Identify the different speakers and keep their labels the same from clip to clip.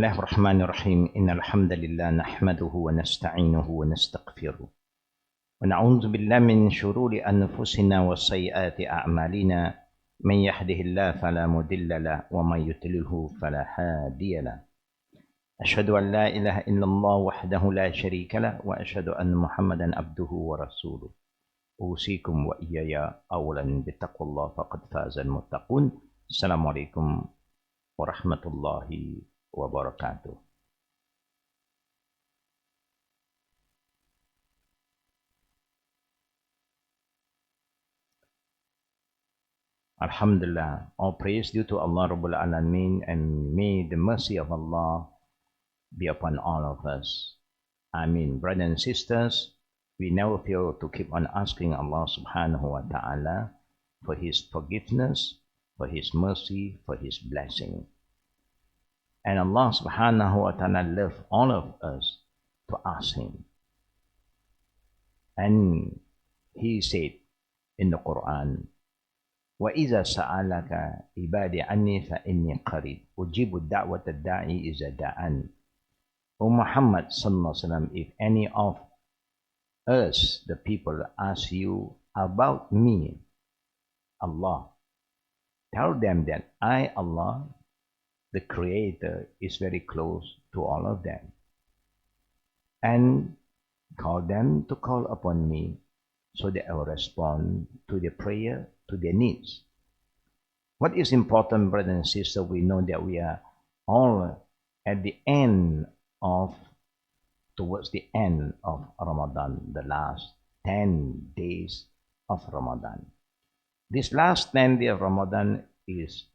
Speaker 1: الله الرحمن الرحيم إن الحمد لله نحمده ونستعينه ونستغفره ونعوذ بالله من شرور أنفسنا وسيئات أعمالنا من يهده الله فلا مضل له ومن يضلله فلا هادي له أشهد أن لا إله إلا الله وحده لا شريك له وأشهد أن محمدا عبده ورسوله أوصيكم وإياي أولا بتقوى الله فقد فاز المتقون. السلام عليكم ورحمة الله wabarakatuh. Alhamdulillah, all praise due to Allah Rabbul Alameen, and may the mercy of Allah be upon all of us. Ameen. Brothers and sisters, we never fail to keep on asking Allah subhanahu wa ta'ala for His forgiveness, for His mercy, for His blessing. And Allah subhanahu wa ta'ala loves all of us to ask Him. And He said in the Quran, وَإِذَا سَأَلَكَ عِبَادِي عَنِّي فَإِنِّي قَرِيبٌ أُجِيبُ الدَّعْوَةَ الدَّاعِي إِذَا دَعَانِ. O Muhammad sallallahu alaihi wasallam, if any of us, the people, ask you about me, Allah, tell them that I, Allah, the Creator, is very close to all of them. And call them to call upon me so that I will respond to their prayer, to their needs. What is important, brothers and sisters, we know that we are all at the end of, towards the end of Ramadan, the last 10 days of Ramadan. This last 10 days of Ramadan is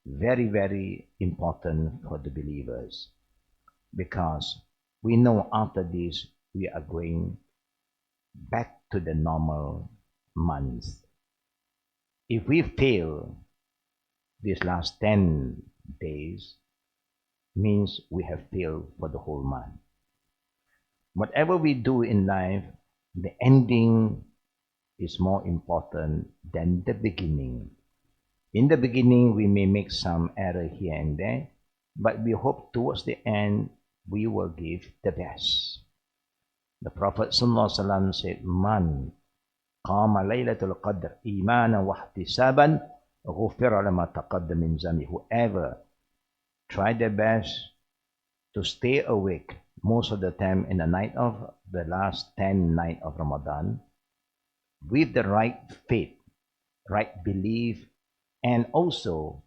Speaker 1: very, very important for the believers, because we know after this we are going back to the normal months. If we fail these last 10 days, means we have failed for the whole month. Whatever we do in life, the ending is more important than the beginning. In the beginning, we may make some error here and there, but we hope towards the end, we will give the best. The Prophet ﷺ said, Man qama laylatul qadr imanan wa ihtisaban ghufira lama taqaddama min zambi. Whoever tried their best to stay awake most of the time in the night of the last 10 night of Ramadan, with the right faith, right belief, and also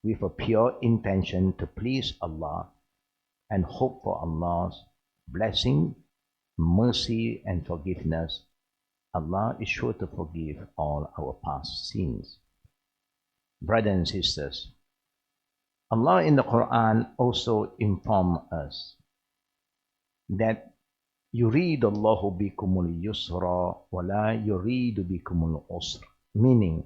Speaker 1: with a pure intention to please Allah and hope for Allah's blessing, mercy, and forgiveness, Allah is sure to forgive all our past sins. Brothers and sisters, Allah in the Quran also informs us that يُرِيدُ اللَّهُ بِكُمُ الْيُسْرَ وَلَا يُرِيدُ بِكُمُ الْعُسْرَ, meaning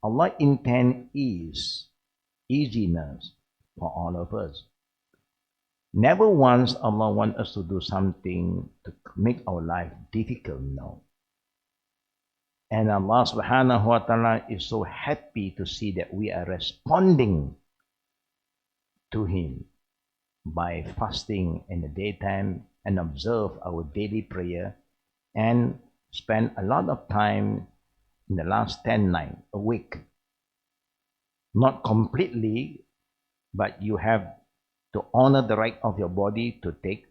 Speaker 1: Allah intends easiness for all of us. Never once Allah wants us to do something to make our life difficult, no. And Allah subhanahu wa ta'ala is so happy to see that we are responding to Him by fasting in the daytime and observe our daily prayer and spend a lot of time in the last 10 nights a week. Not completely, but you have to honor the right of your body to take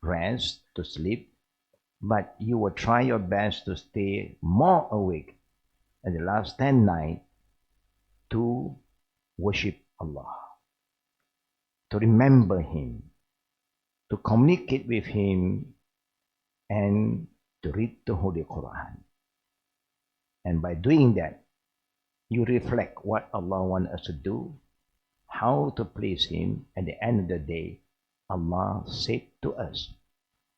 Speaker 1: rest, to sleep, but you will try your best to stay more awake in the last 10 nights to worship Allah, to remember Him, to communicate with Him, and to read the Holy Quran. And by doing that, you reflect what Allah wants us to do, how to please Him. At the end of the day, Allah said to us,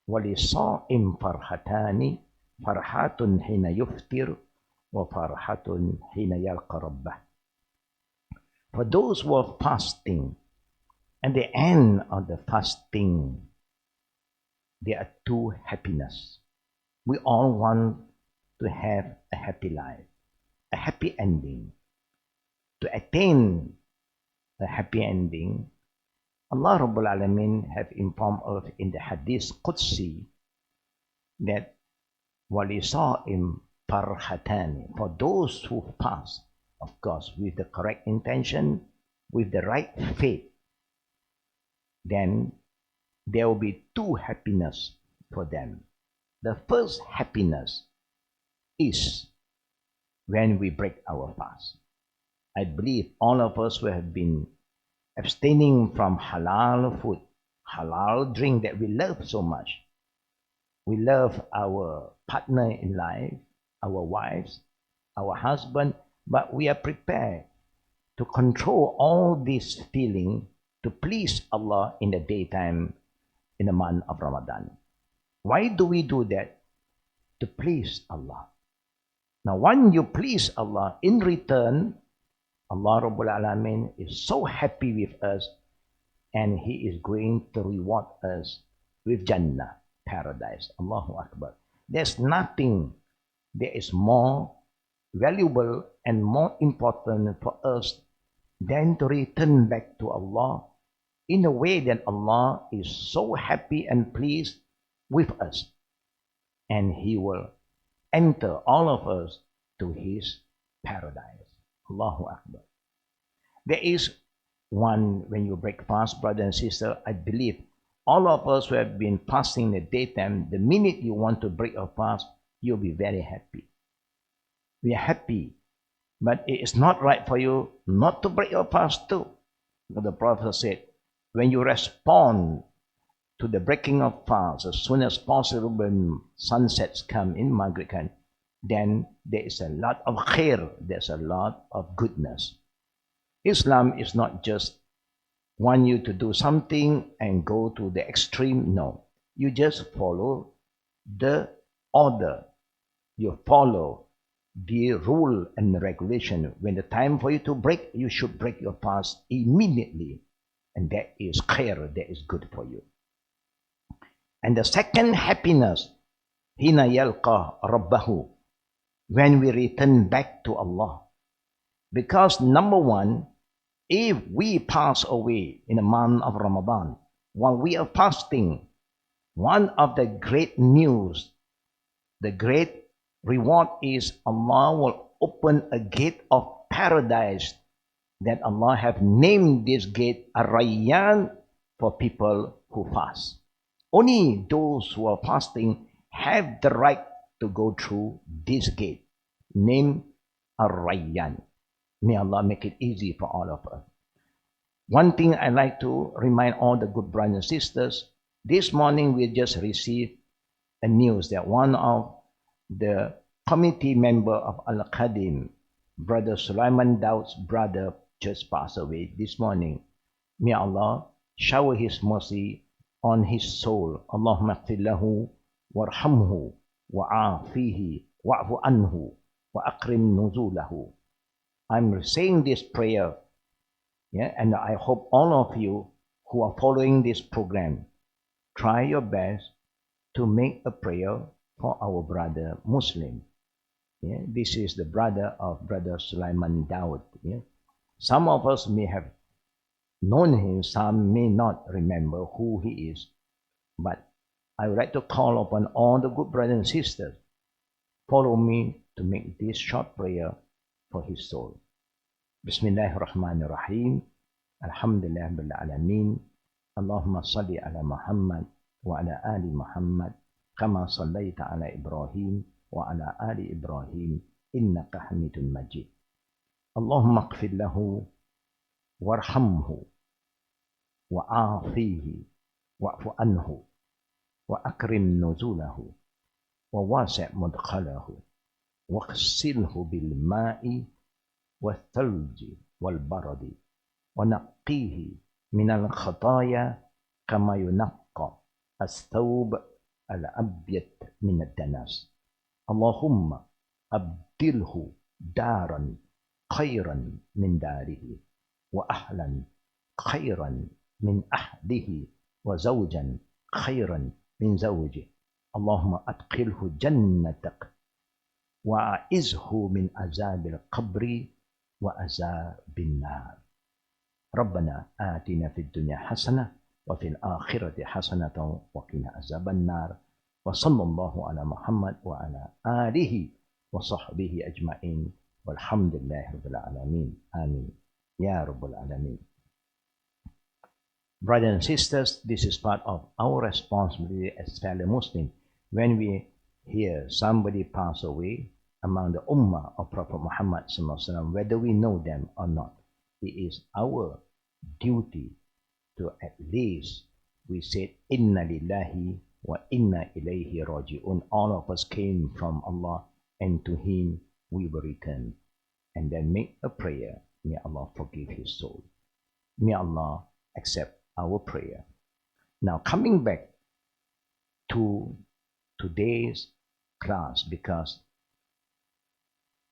Speaker 1: وَلِصَائِمْ فَرْحَتَانِ فَرْحَةٌ حِينَ يُفْطِرُ وَفَرْحَةٌ حِينَ يَلْقَى رَبَّهُ. For those who are fasting, at the end of the fasting, there are two happiness. We all want to have a happy life, a happy ending. To attain a happy ending, Allah Rabbul Alamin have informed us in the Hadith Qudsi that وَلِصَائِمْ فَرْحَتَانِ, for those who fast, of course, with the correct intention, with the right faith, then there will be two happiness for them. The first happiness is when we break our fast. I believe all of us who have been abstaining from halal food, halal drink that we love so much. We love our partner in life, our wives, our husband, but we are prepared to control all this feeling to please Allah in the daytime in the month of Ramadan. Why do we do that? To please Allah. Now, when you please Allah, in return, Allah Rabbul Alamin is so happy with us, and He is going to reward us with Jannah, paradise. Allahu Akbar. There's nothing that is more valuable and more important for us than to return back to Allah in a way that Allah is so happy and pleased with us, and He will enter all of us to His paradise. Allahu Akbar. There is one, when you break fast, brother and sister, I believe all of us who have been fasting in the daytime, the minute you want to break your fast, you'll be very happy. We are happy, but it is not right for you not to break your fast too. Because the Prophet said, when you respond to the breaking of fast as soon as possible when sunsets come in Maghrib, then there is a lot of khair, there's a lot of goodness. Islam is not just want you to do something and go to the extreme. No, you just follow the order. You follow the rule and regulation. When the time for you to break, you should break your fast immediately. And that is khair, that is good for you. And the second happiness, hina yalqa rabbahu, when we return back to Allah. Because number one, if we pass away in the month of Ramadan, while we are fasting, one of the great news, the great reward is Allah will open a gate of paradise that Allah have named this gate Ar-Rayyan for people who fast. Only those who are fasting have the right to go through this gate, named Ar-Rayyan. May Allah make it easy for all of us. One thing I like to remind all the good brothers and sisters, this morning we just received a news that one of the committee member of Al-Qadim, Brother Sulaiman Daud's brother, just passed away this morning. May Allah shower His mercy on his soul. Allahumma ighfir lahu warhamhu wa'afihi wa'fu anhu wa akrim nuzulahu. I'm saying this prayer, and I hope all of you who are following this program, try your best to make a prayer for our brother Muslim. This is the brother of Brother Sulaiman Daud. Some of us may have known him, some may not remember who he is. But I would like to call upon all the good brothers and sisters, follow me to make this short prayer for his soul. Bismillahirrahmanirrahim. Alhamdulillah bil alamin. Allahumma salli ala Muhammad wa ala ali Muhammad kama sallaita ala Ibrahim wa ala ali Ibrahim innaka Hamidun Majid. Allahumma ighfir lahu warhamhu wa'afihi wa'fu anhu wa akrim nuzulahu wa wasi' mudkhalahu waghsilhu bil ma'i والثلج والبرد ونقيه من الخطايا كما ينقى الثوب الأبيض من الدنس. اللهم أبدله دارا خيرا من داره وأهلا خيرا من أهله وزوجا خيرا من زوجه. اللهم أدخله جنتك وأعزه من عذاب القبر وعذاب النار. ربنا آتنا في الدنيا حسنة وفي الآخرة حسنة وقنا عذاب النار وصلى الله على محمد وعلى آله وصحبه أجمعين والحمد لله رب العالمين آمين يا رب العالمين. Brothers and sisters, this is part of our responsibility as fellow Muslims. When we hear somebody pass away among the Ummah of Prophet Muhammad, whether we know them or not, it is our duty to at least we said Inna lillahi wa inna ilayhi raji'un. All of us came from Allah and to Him we will return. And then make a prayer. May Allah forgive his soul. May Allah accept our prayer. Now coming back to today's class, because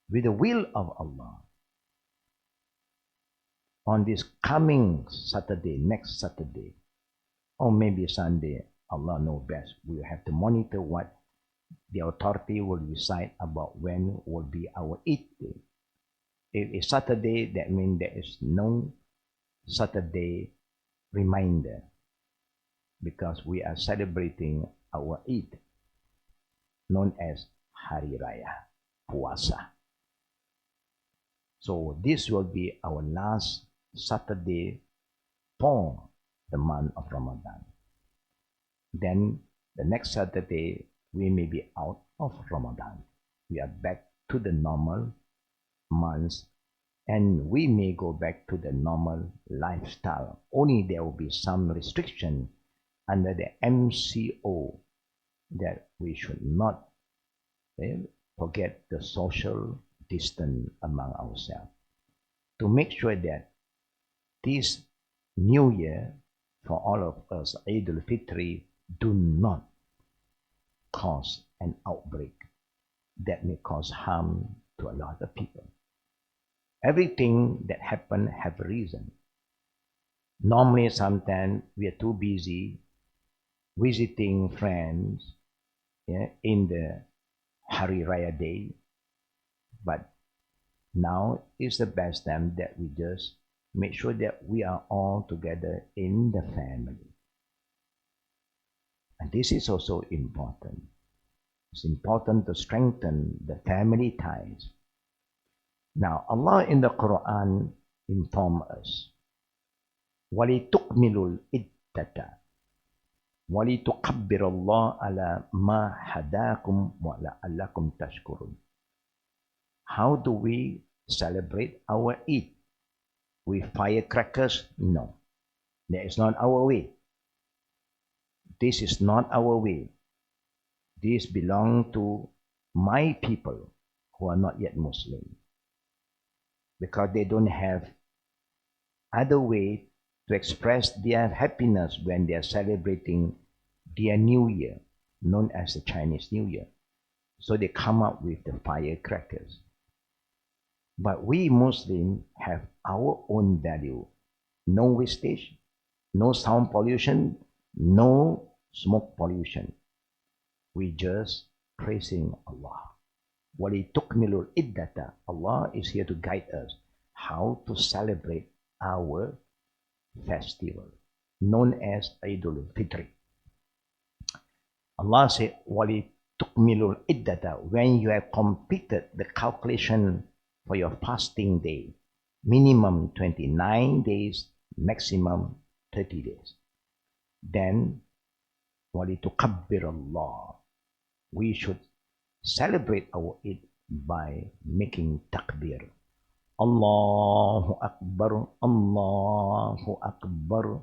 Speaker 1: with the will of Allah, on this coming Saturday, next Saturday, or maybe Sunday, Allah knows best, we have to monitor what the authority will decide about when will be our Eid day. If it's Saturday, that means there is no Saturday reminder, because we are celebrating our Eid, known as Hari Raya, Puasa. So this will be our last Saturday for the month of Ramadan. Then the next Saturday, we may be out of Ramadan. We are back to the normal months, and we may go back to the normal lifestyle. Only there will be some restriction under the MCO that we should not forget the social distance among ourselves, to make sure that this new year for all of us, ul-Fitri, do not cause an outbreak that may cause harm to a lot of people. Everything that happens have a reason. Normally, sometimes we are too busy visiting friends in the Hari Raya day, but now is the best time that we just make sure that we are all together in the family. And this is also important. It's important to strengthen the family ties. Now, Allah in the Quran informs us, وَلِتُكْمِلُوا الْإِدَّةَ وَلِتُكَبِّرُوا اللَّهَ عَلَى مَا هَدَاكُمْ وَلَعَلَّكُمْ تَشْكُرُونَ. How do we celebrate our Eid? With firecrackers? No. That is not our way. This is not our way. This belongs to my people who are not yet Muslim, because they don't have other way to express their happiness when they are celebrating their New Year, known as the Chinese New Year. So they come up with the firecrackers. But we Muslims have our own value. No wastage, no sound pollution, no smoke pollution. We just praising Allah. وَلِتُكْمِلُوا الْإِدَّةَ. Allah is here to guide us how to celebrate our festival, known as ul-Fitri. Allah said, وَلِتُكْمِلُوا الْإِدَّةَ. When you have completed the calculation for your fasting day, minimum 29 days, maximum 30 days. Then, وَلِتُكَبِّرَ اللَّهِ. We should celebrate our Eid by making takbir. Allahu Akbar, Allahu Akbar,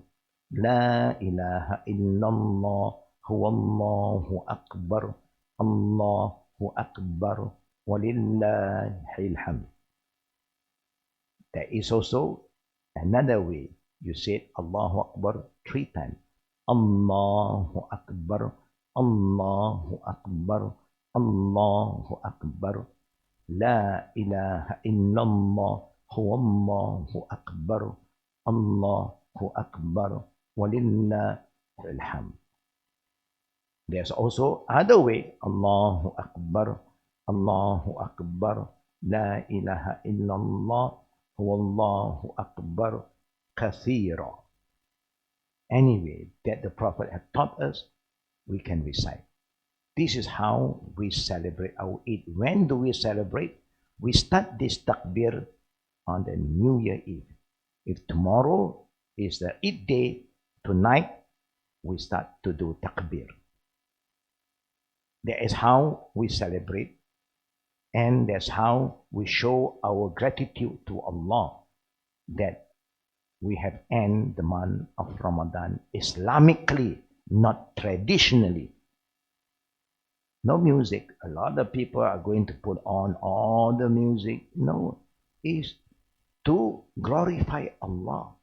Speaker 1: La ilaha illallah, huwallahu Akbar, Allahu Akbar, walillahil hamd. There is also another way. You said Allahu Akbar 3 times. Allahu Akbar, Allahu Akbar, Allahu Akbar, La ilaha illallah, huwallahu Akbar, Allahu Akbar, walillahil hamd. There's also other way. Allahu Akbar, Allahu Akbar, La ilaha illallah, huwallahu Akbar, kathira. Anyway, that the Prophet had taught us, we can recite. This is how we celebrate our Eid. When do we celebrate? We start this takbir on the New Year Eve. If tomorrow is the Eid day, tonight we start to do takbir. That is how we celebrate, and that's how we show our gratitude to Allah that we have ended the month of Ramadan Islamically, not traditionally. No music. A lot of people are going to put on all the music. No, it's to glorify Allah,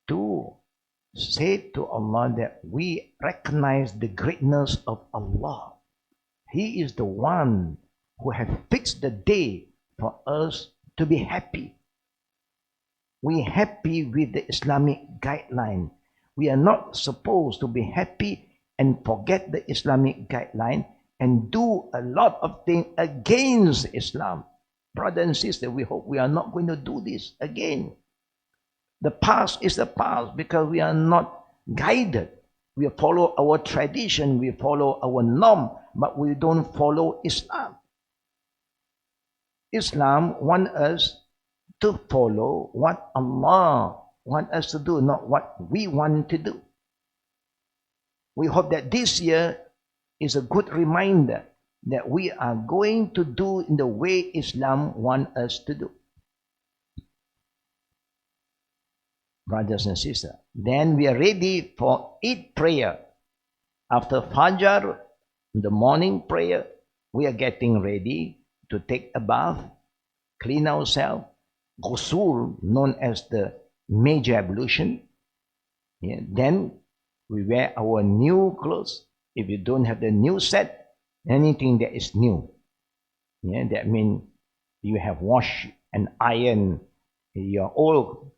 Speaker 1: to say to Allah that we recognize the greatness of Allah. He is the one who has fixed the day for us to be happy. We are happy with the Islamic guideline. We are not supposed to be happy and forget the Islamic guideline and do a lot of things against Islam. Brother and sister, we hope we are not going to do this again. The past is the past because we are not guided. We follow our tradition, we follow our norm, but we don't follow Islam. Islam wants us to follow what Allah wants us to do, not what we want to do. We hope that this year is a good reminder that we are going to do in the way Islam wants us to do. Brothers and sisters, then we are ready for Eid prayer. After Fajr, the morning prayer, we are getting ready to take a bath, clean ourselves, ghusl, known as the major ablution. Yeah. Then we wear our new clothes. If you don't have the new set, anything that is new, yeah, that means you have washed and ironed your old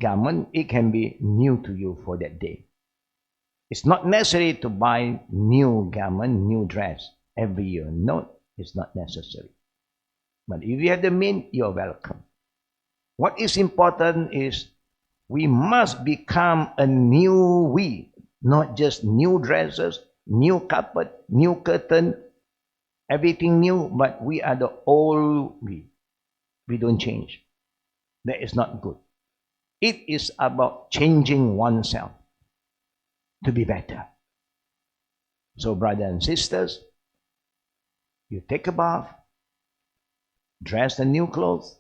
Speaker 1: garment, it can be new to you for that day. It's not necessary to buy new garment, new dress every year. No, it's not necessary. But if you have the means, you're welcome. What is important is we must become a new we, not just new dresses, new carpet, new curtain, everything new, but we are the old we. We don't change. That is not good. It is about changing oneself to be better. So, brothers and sisters, you take a bath, dress the new clothes,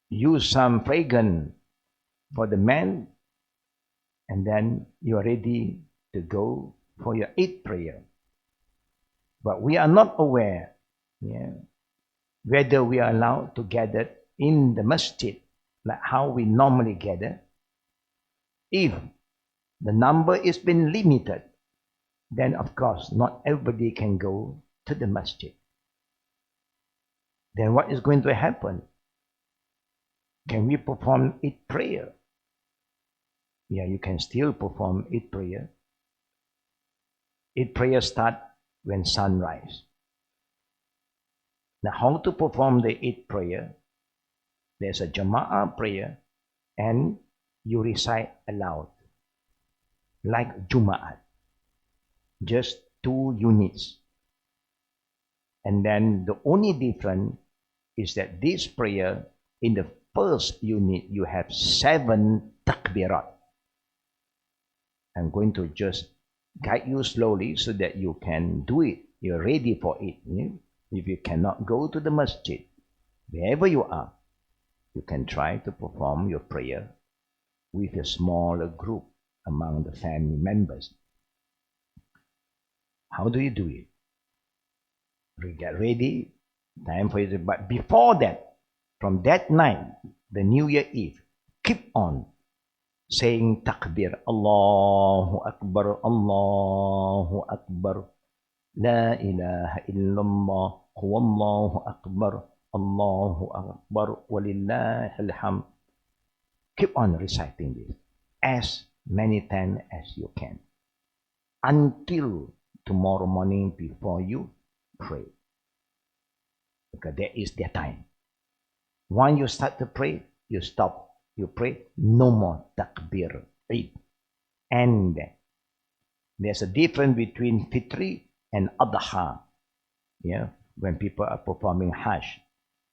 Speaker 1: use some fragrance for the man, and then you are ready to go for your Eid prayer. But we are not aware, whether we are allowed to gather in the masjid like how we normally gather. If the number is been limited, then of course not everybody can go to the masjid. Then what is going to happen? Can we perform Eid prayer? Yeah, you can still perform Eid prayer. Eid prayer start when sunrise. Now, how to perform the Eid prayer? There's a Jama'ah prayer, and you recite aloud, like Jum'at, just 2 units. And then the only difference is that this prayer, in the first unit, you have 7 takbirat. I'm going to just guide you slowly so that you can do it. You're ready for it. If you cannot go to the masjid, wherever you are, you can try to perform your prayer with a smaller group among the family members. How do you do it? We get ready, time for it. But before that, from that night, the New Year Eve, keep on saying takbir, Allahu Akbar, Allahu Akbar, La ilaha illallah, Huwallahu Akbar, Allahu Akbar, Walillahil hamd. Keep on reciting this as many times as you can until tomorrow morning before you pray. Because that is their time. Once you start to pray, you stop you pray, no more takbir Eid. And there's a difference between Fitri and Adha. Yeah, when people are performing Hajj,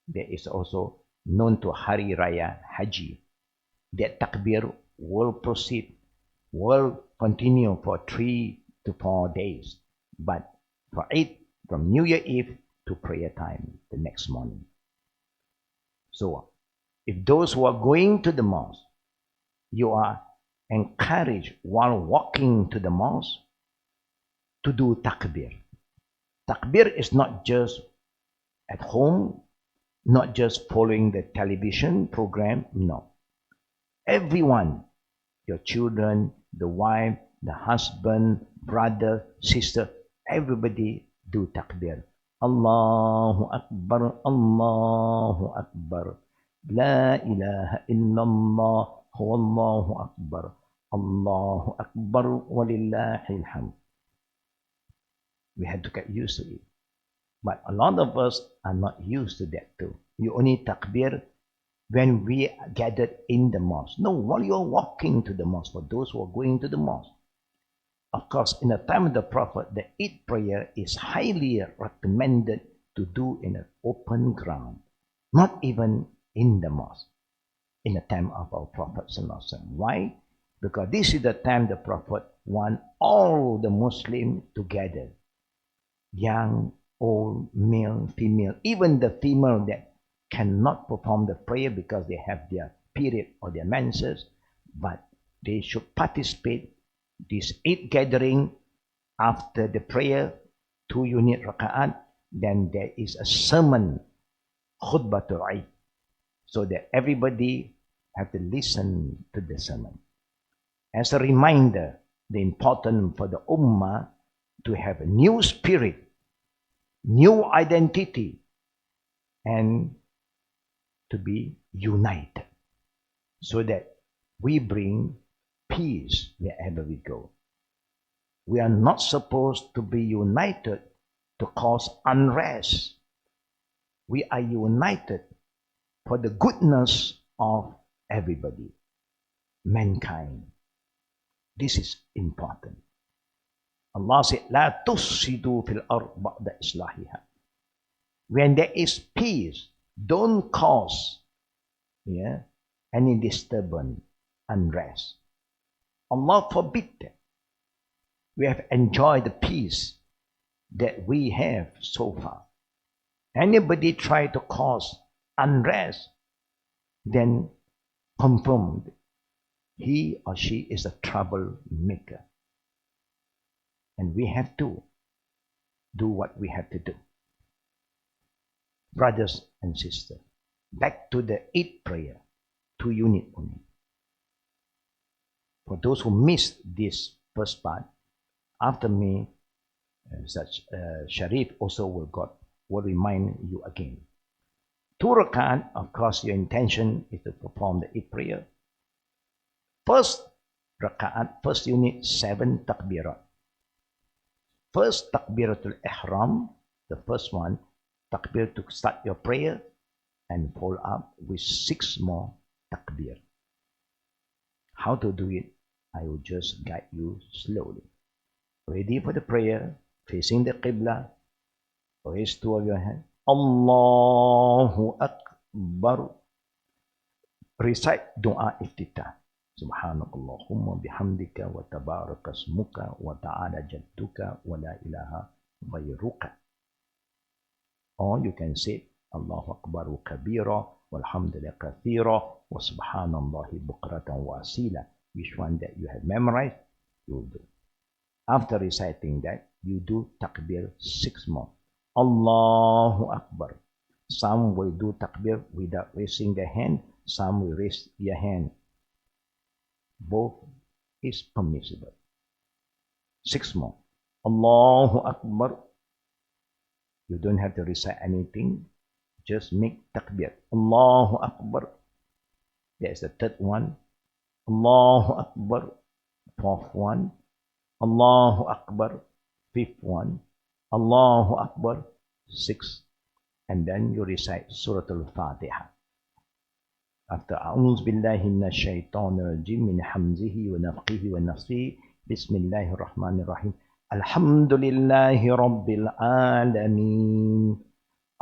Speaker 1: there is also known to Hari Raya Haji. That takbir will proceed, will continue for 3 to 4 days. But for Eid, from New Year Eve to prayer time the next morning. So if those who are going to the mosque, you are encouraged while walking to the mosque to do takbir. Takbir is not just at home, not just following the television program, no. Everyone, your children, the wife, the husband, brother, sister, everybody do takbir. Allahu Akbar, Allahu Akbar. La ilaha illallah, Allahu Akbar. Allahu Akbar, walillahil hamd. We have to get used to it. But a lot of us are not used to that too. You only takbir when we are gathered in the mosque. No, while you're walking to the mosque, for those who are going to the mosque. Of course, in the time of the Prophet, the Eid prayer is highly recommended to do in an open ground, not even in the mosque, in the time of our Prophet. Why? Because this is the time the Prophet wants all the Muslims together, young, old, male, female, even the female that cannot perform the prayer because they have their period or their menses, but they should participate this Eid gathering after the prayer, 2 unit raka'at, then there is a sermon, khutbatul Eid, so that everybody have to listen to the sermon. As a reminder, the important for the Ummah to have a new spirit, new identity, and to be united, so that we bring peace wherever we go. We are not supposed to be united to cause unrest. We are united for the goodness of everybody, mankind. This is important. Allah said, "La tufsidu fil ard ba'da islahiha." When there is peace, don't cause any disturbance, unrest. Allah forbid that. We have enjoyed the peace that we have so far. Anybody try to cause unrest, then confirmed he or she is a troublemaker. And we have to do what we have to do. Brothers and sisters, back to the Eid prayer, 2 unit only. For those who missed this first part, after me, Sharif also will remind you again. 2 rakat, of course, your intention is to perform the Eid prayer. First rakat, first unit, 7 takbirat. First takbiratul ihram, the first one, takbir to start your prayer, and follow up with 6 more takbir. How to do it, I will just guide you slowly. Ready for the prayer, facing the Qibla, raise 2 of your hands. Allahu Akbar. Recite dua iftitah. Subhanakallahumma bihamdika wa tabaraka ismuka wa ta'ala jadduka wa la ilaha ghayruka. Or you can say Allahu Akbar kabira walhamdulillah kathira wa subhanallahi bukratan wa asila. Which one that you have memorized, you will do. After reciting that, you do takbir 6 more. Allahu Akbar. Some will do takbir without raising their hand, some will raise their hand. Both is permissible. 6 more. Allahu Akbar. You don't have to recite anything, just make takbir. Allahu Akbar. There's the 3rd one. Allahu Akbar. 4th one. Allahu Akbar. 5th one. Allahu Akbar. 6th. And then you recite Surah Al-Fatiha. after أعوذ بالله من الشيطان الرجيم من حمزه ونفخه ونفسه بسم الله الرحمن الرحيم الحمد لله رب العالمين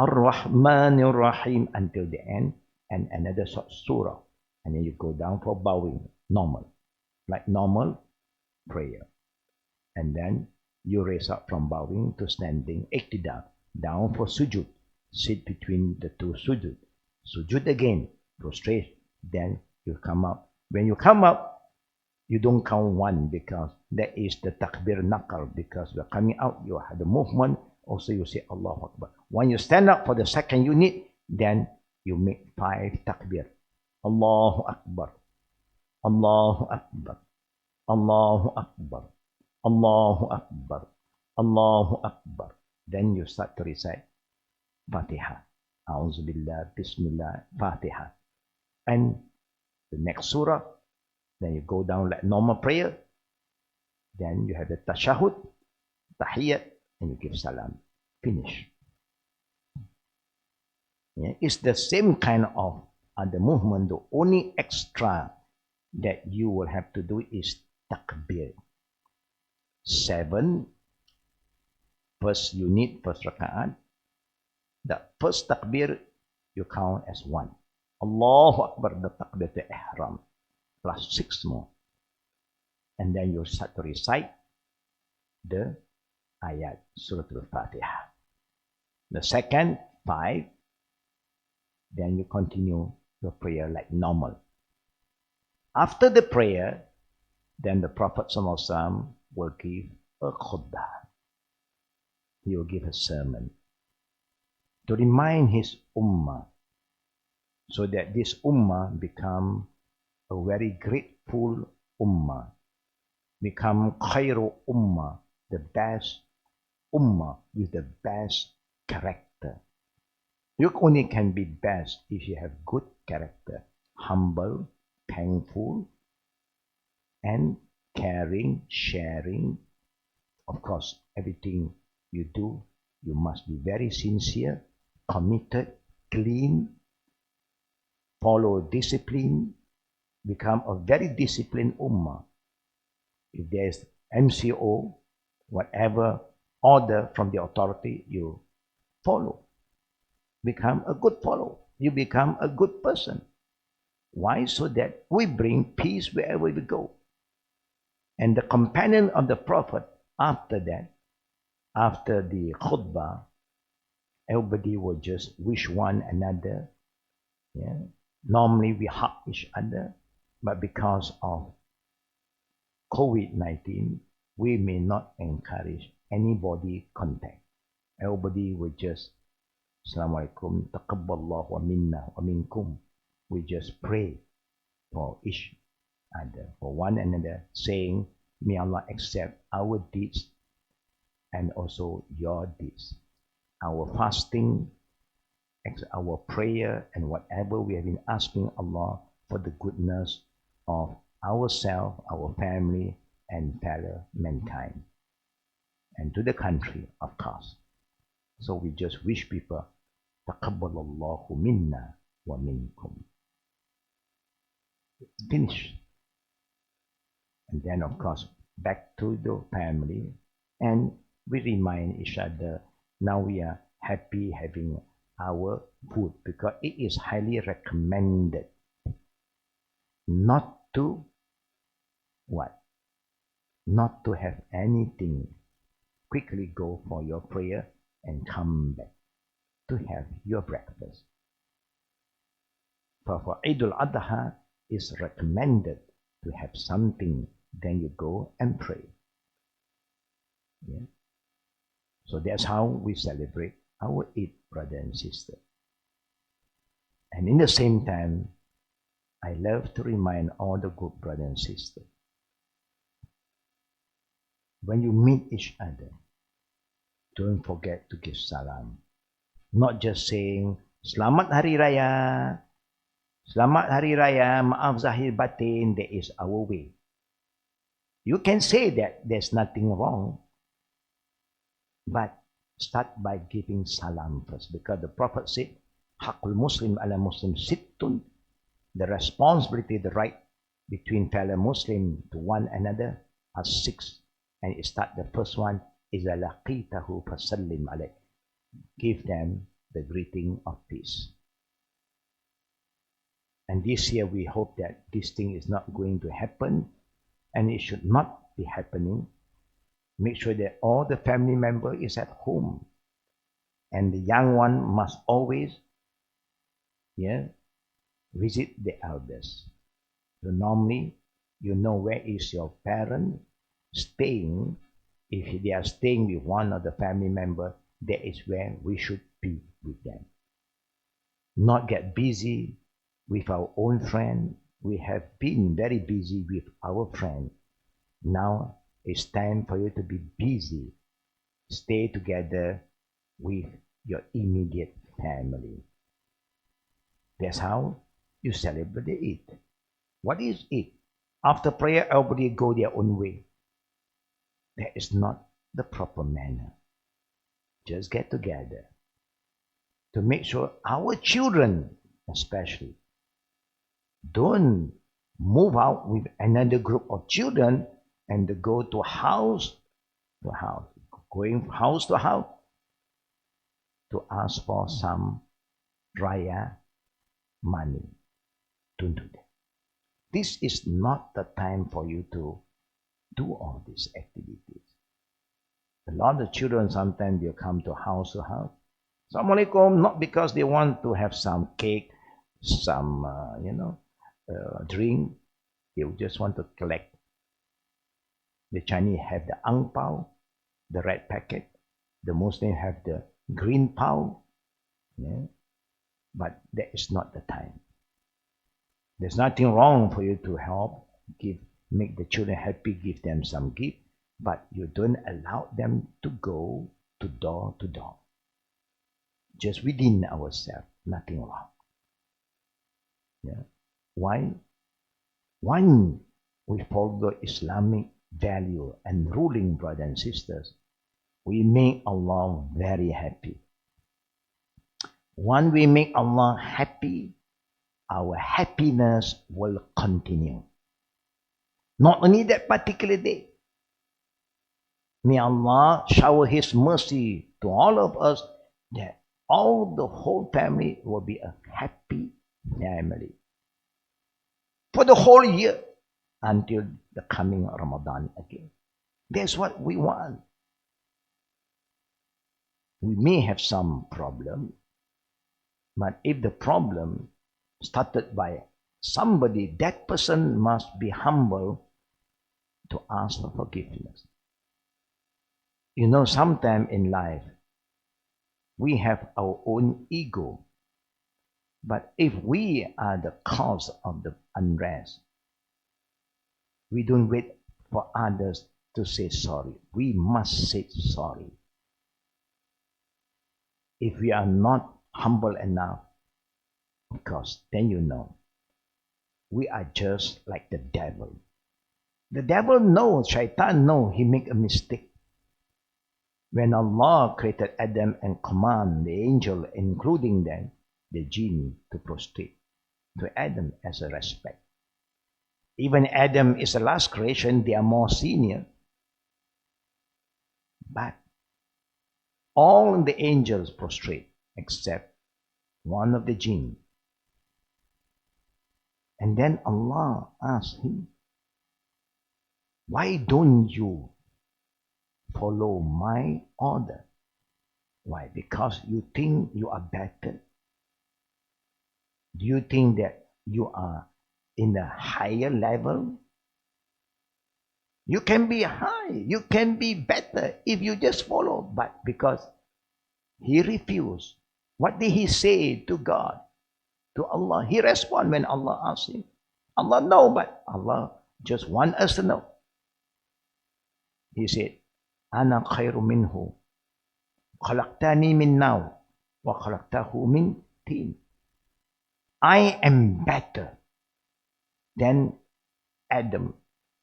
Speaker 1: الرحمن الرحيم until the end, and another surah, and then you go down for bowing, normal, like normal prayer, and then you raise up from bowing to standing, iktidal, down for sujud, sit between the two sujud, sujud again, prostrate, then you come up. When you come up, you don't count one because that is the takbir nakal, because you're coming out, you have the movement, also you say Allahu Akbar. When you stand up for the second unit, then you make 5 takbir. Allahu Akbar, Allahu Akbar, Allahu Akbar, Allahu Akbar, Allahu Akbar. Then you start to recite Fatiha. Auzubillah, Bismillah, Fatiha. And the next surah, then you go down like normal prayer. Then you have the tashahud, tahiyyat, and you give salam. Finish. Yeah, it's the same kind of the movement. The only extra that you will have to do is takbir. 7, first unit, first raka'at. The first takbir you count as 1. Allahu Akbar, the takbir to ihram, plus 6 more. And then you start to recite the ayat, Surah Al-Fatiha. The second 5, then you continue your prayer like normal. After the prayer, then the Prophet ﷺ will give a khutbah. He will give a sermon to remind his ummah, so that this ummah become a very grateful ummah, become khairu ummah, the best ummah with the best character. You only can be best if you have good character, humble, thankful, and caring, sharing. Of course, everything you do, you must be very sincere, committed, clean, follow discipline, become a very disciplined ummah. If there is MCO, whatever order from the authority, you follow. Become a good follower. You become a good person. Why? So that we bring peace wherever we go. And the companion of the Prophet, after that, after the khutbah, everybody will just wish one another. Yeah? Normally we hug each other, but because of COVID-19, we may not encourage anybody contact. Everybody will just, Assalamualaikum, taqabballahu wa minna wa minkum. We just pray for each other, for one another, saying, may Allah accept our deeds and also your deeds. Our fasting, our prayer, and whatever we have been asking Allah for the goodness of ourselves, our family, and fellow mankind, and to the country, of course. So we just wish people, taqabbalallahu minna wa minkum. Finish. And then, of course, back to the family, and we remind each other, now we are happy having our food, because it is highly recommended not to what? Not to have anything. Quickly go for your prayer and come back to have your breakfast. For Eidul Adha, is recommended to have something, then you go and pray. Yeah? So that's how we celebrate our Eid, brother and sister. And in the same time, I love to remind all the good brothers and sisters, when you meet each other, don't forget to give salam. Not just saying, Selamat Hari Raya, Selamat Hari Raya, maaf zahir batin, that is our way. You can say that, there's nothing wrong, but start by giving salam first, because the Prophet said, Hakul Muslim ala Muslim sittun, the responsibility, the right between fellow Muslim to one another are six. And it start the first one is a laqitahu fasallim alayh. Give them the greeting of peace. And this year we hope that this thing is not going to happen, and it should not be happening. Make sure that all the family member is at home, and the young one must always visit the elders. So normally, you know where is your parent staying. If they are staying with one of the family member, that is where we should be with them. Not get busy with our own friend. We have been very busy with our friend. Now it's time for you to be busy. Stay together with your immediate family. That's how you celebrate the Eid. What is Eid? After prayer, everybody go their own way. That is not the proper manner. Just get together to make sure our children, especially, don't move out with another group of children and to go to house, going house to house to ask for some raya money. Don't do that. This is not the time for you to do all these activities. A lot of children sometimes they come to house. Assalamualaikum, not because they want to have some cake, some drink. They just want to collect. The Chinese have the ang pao, the red packet. The Muslims have the green pao. Yeah? But that is not the time. There's nothing wrong for you to help, make the children happy, give them some gift, but you don't allow them to go to door. Just within ourselves, nothing wrong. Yeah. Why? One, we follow Islamic value and ruling, brothers and sisters. We make Allah very happy. When we make Allah happy, our happiness will continue. Not only that particular day. May Allah shower His mercy to all of us that the whole family will be a happy family. For the whole year until the coming Ramadan again. That's what we want. We may have some problem, but if the problem started by somebody, that person must be humble to ask for forgiveness. You know, sometime in life, we have our own ego. But if we are the cause of the unrest, we don't wait for others to say sorry. We must say sorry. If we are not humble enough, because then you know, we are just like the devil. The devil knows, Shaitan knows he make a mistake. When Allah created Adam and command the angel, including them, the jinn, to prostrate to Adam as a respect. Even Adam is the last creation, they are more senior. But all the angels prostrate except one of the jinn. And then Allah asked him, why don't you follow my order? Why? Because you think you are better? Do you think that you are in a higher level? You can be high, you can be better if you just follow. But because he refused, what did he say to God? To Allah? He responded when Allah asked him. Allah know, but Allah just want us to know. He said, Ana khairu minhu. Khalaqtani min nar wa khalaqtahu min tin. I am better than Adam.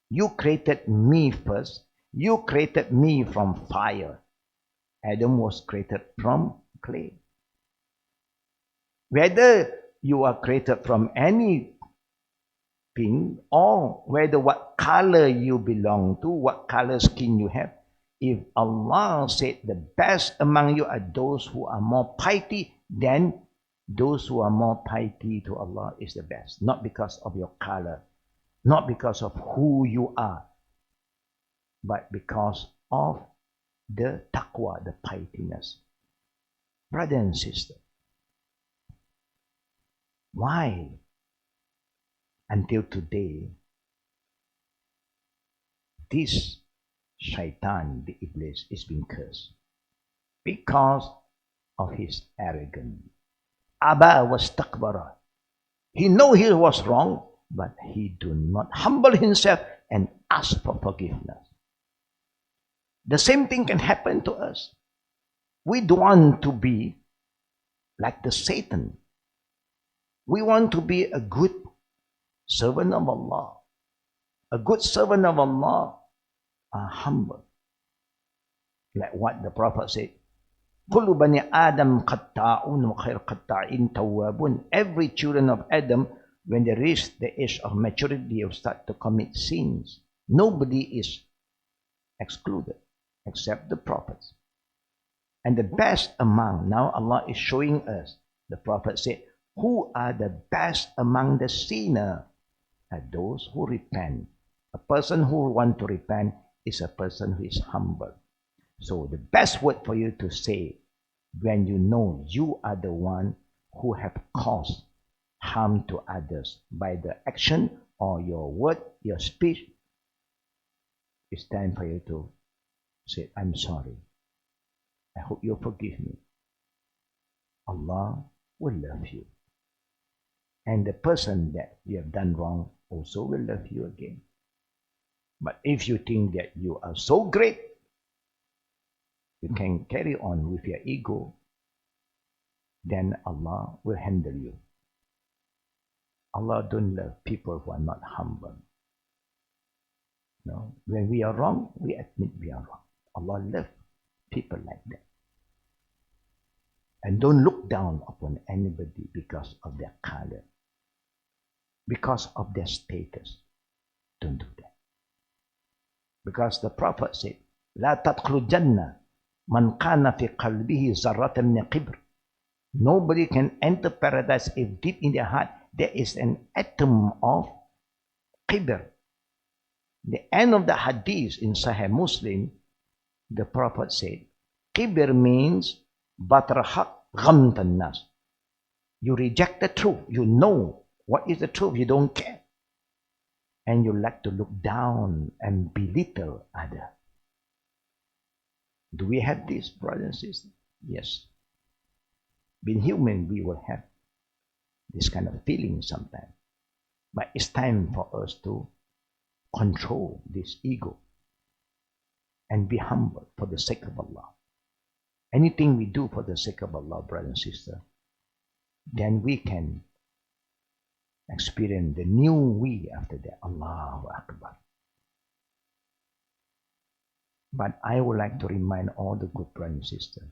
Speaker 1: You created me first. You created me from fire. Adam was created from clay. Whether you are created from any pink, or whether what color you belong to, what color skin you have. If Allah said the best among you are those who are more piety, then those who are more piety to Allah is the best. Not because of your color, not because of who you are, but because of the taqwa, the pietiness. Brother and sister, why until today this shaitan, the Iblis, is being cursed? Because of his arrogance. Aba was takbara. He know he was wrong, but he do not humble himself and ask for forgiveness. The same thing can happen to us. We don't want to be like the Satan. We want to be a good servant of Allah. A good servant of Allah are humble. Like what the Prophet said, كل بني آدم قطاعون وخير قطاعين توابون. Every children of Adam, when they reach the age of maturity, they will start to commit sins. Nobody is excluded except the prophets. And the best among, now Allah is showing us, the Prophet said, who are the best among the sinners? Are those who repent. A person who wants to repent is a person who is humble. So the best word for you to say when you know you are the one who have caused harm to others by the action or your word, your speech, it's time for you to say, I'm sorry. I hope you forgive me. Allah will love you. And the person that you have done wrong also will love you again. But if you think that you are so great, you can carry on with your ego, then Allah will handle you. Allah don't love people who are not humble. No, when we are wrong, we admit we are wrong. Allah loves people like that. And don't look down upon anybody because of their color, because of their status. Don't do that. Because the Prophet said, لا تدخل الجنة من كان في قلبه ذرة من كبر. Nobody can enter paradise if deep in their heart there is an atom of kibr. The end of the hadith in Sahih Muslim, the Prophet said, kibr means batrahak ghamtan nas. You reject the truth. You know what is the truth. You don't care. And you like to look down and belittle others. Do we have this, brothers and sisters? Yes. Being human, we will have this kind of feeling sometimes. But it's time for us to control this ego and be humble for the sake of Allah. Anything we do for the sake of Allah, brother and sister, then we can experience the new we after that. Allahu Akbar. But I would like to remind all the good brothers and sisters,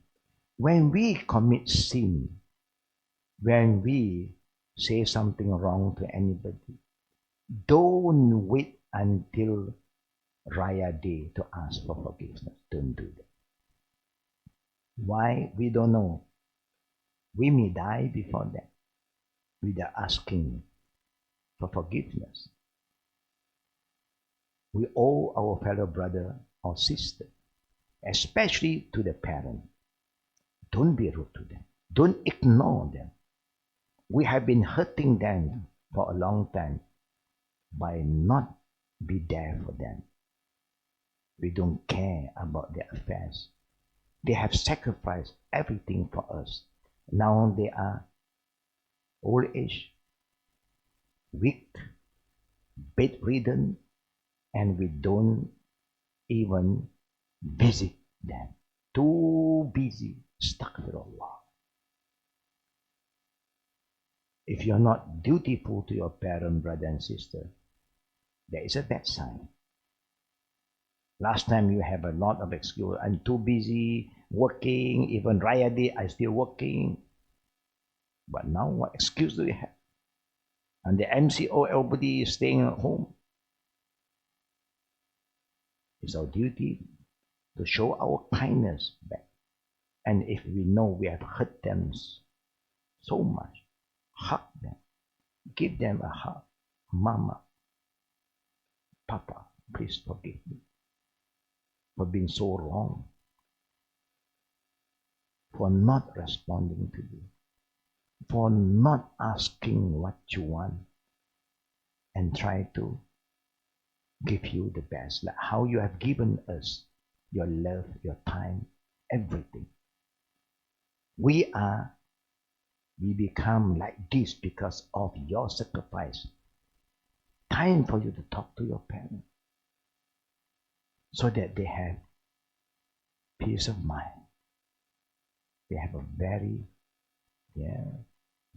Speaker 1: when we commit sin, when we say something wrong to anybody, don't wait until Raya Day to ask for forgiveness. Don't do that. Why? We don't know. We may die before that without asking for forgiveness. We owe our fellow brother or sister, especially to the parent. Don't be rude to them. Don't ignore them. We have been hurting them for a long time by not be there for them. We don't care about their affairs. They have sacrificed everything for us. Now they are old age, weak, bedridden, and we don't even visit them. Too busy, stuck with Allah. If you're not dutiful to your parent, brother and sister, there is a bad sign. Last time you have a lot of excuse. I'm too busy working, even Raya Day, I'm still working. But now what excuse do you have? And the MCO, everybody is staying at home. It's our duty to show our kindness back. And if we know we have hurt them so much, hug them, give them a hug. Mama, Papa, please forgive me for being so wrong, for not responding to you, for not asking what you want and try to give you the best, like how you have given us your love, your time, everything. We become like this because of your sacrifice. Time for you to talk to your parents so that they have peace of mind. They have a very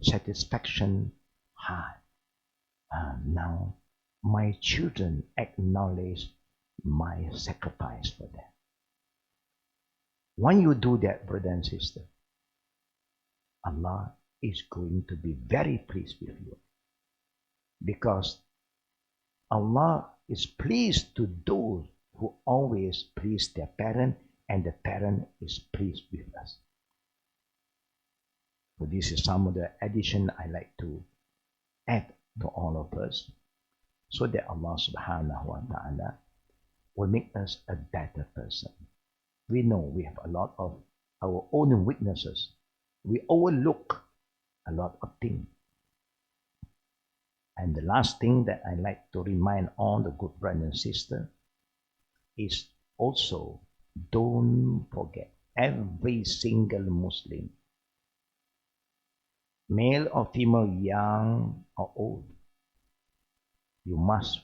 Speaker 1: satisfaction heart. Now my children acknowledge my sacrifice for them. When you do that, brother and sister, Allah is going to be very pleased with you, because Allah is pleased to those who always please their parent, and the parent is pleased with us. So this is some of the addition I like to add to all of us, so that Allah subhanahu wa ta'ala will make us a better person. We know we have a lot of our own weaknesses. We overlook a lot of things. And the last thing that I like to remind all the good brothers and sisters is also, don't forget, every single Muslim, male or female, young or old, you must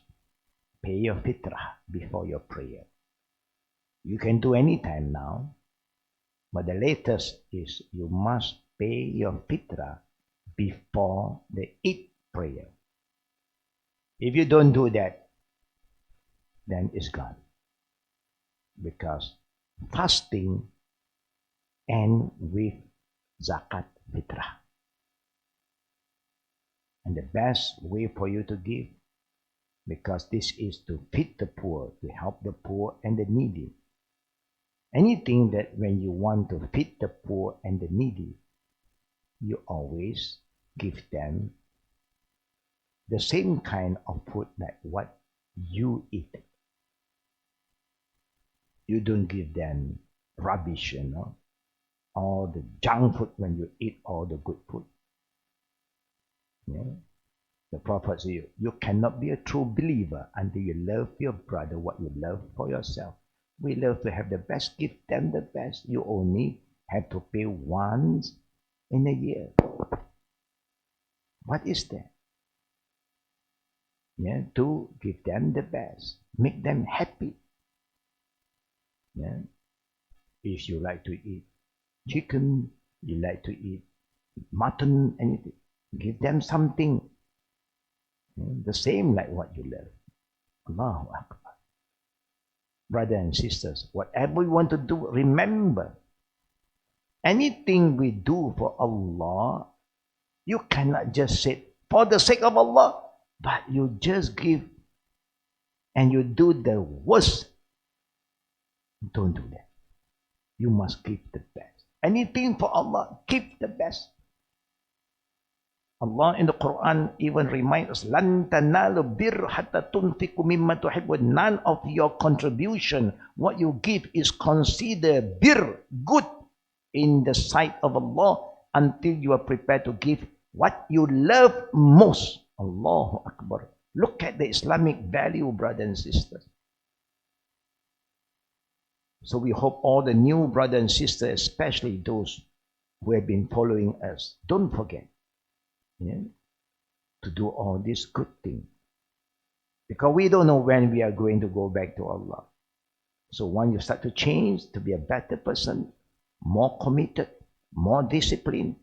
Speaker 1: pay your fitrah before your prayer. You can do any time now, but the latest is you must pay your fitrah before the Eid prayer. If you don't do that, then it's gone. Because fasting ends with zakat fitrah. And the best way for you to give, because this is to feed the poor, to help the poor and the needy. Anything that when you want to feed the poor and the needy, you always give them the same kind of food like what you eat. You don't give them rubbish, all the junk food when you eat all the good food. The Prophet said, you cannot be a true believer until you love your brother what you love for yourself. We love to have the best, give them the best. You only have to pay once in a year. What is that? To give them the best, make them happy. If you like to eat chicken, you like to eat mutton, anything, give them something the same like what you love. Allahu Akbar. Brothers and sisters, whatever we want to do, remember, anything we do for Allah, you cannot just say, for the sake of Allah, but you just give and you do the worst. Don't do that. You must give the best. Anything for Allah, give the best. Allah in the Quran even reminds us, لَن تَنَالُوا بِرَّ حَتَّى تُنْفِقُوا مِمَّا تُحِبُّونَ. None of your contribution, what you give, is considered bir, good, in the sight of Allah until you are prepared to give what you love most. Allahu Akbar. Look at the Islamic value, brothers and sisters. So we hope all the new brothers and sisters, especially those who have been following us, don't forget to do all these good things. Because we don't know when we are going to go back to Allah. So when you start to change, to be a better person, more committed, more disciplined,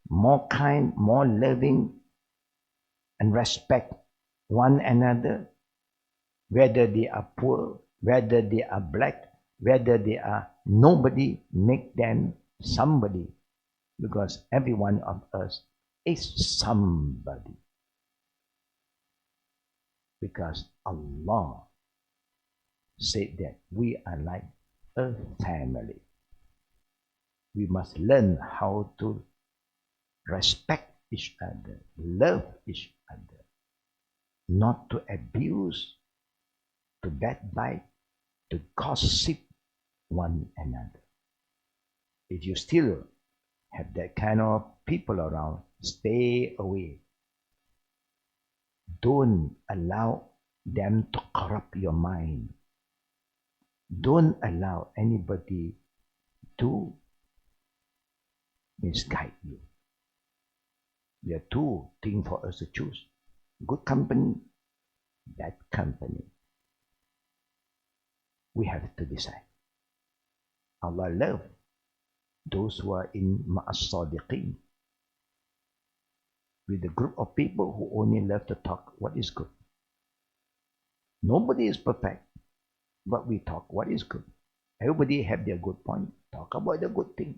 Speaker 1: more kind, more loving, and respect one another, whether they are poor, whether they are black, whether they are nobody, make them somebody, because every one of us is somebody. because Allah said that we are like a family. We must learn how to respect each other, love each other, not to abuse, to backbite, to gossip one another. If you still have that kind of people around, stay away. Don't allow them to corrupt your mind. Don't allow anybody to misguide you. There are two things for us to choose: good company, bad company. We have to decide. Allah loves those who are in ma'as-sadiqin, with a group of people who only love to talk what is good. Nobody is perfect, but we talk what is good. Everybody have their good point. Talk about the good thing,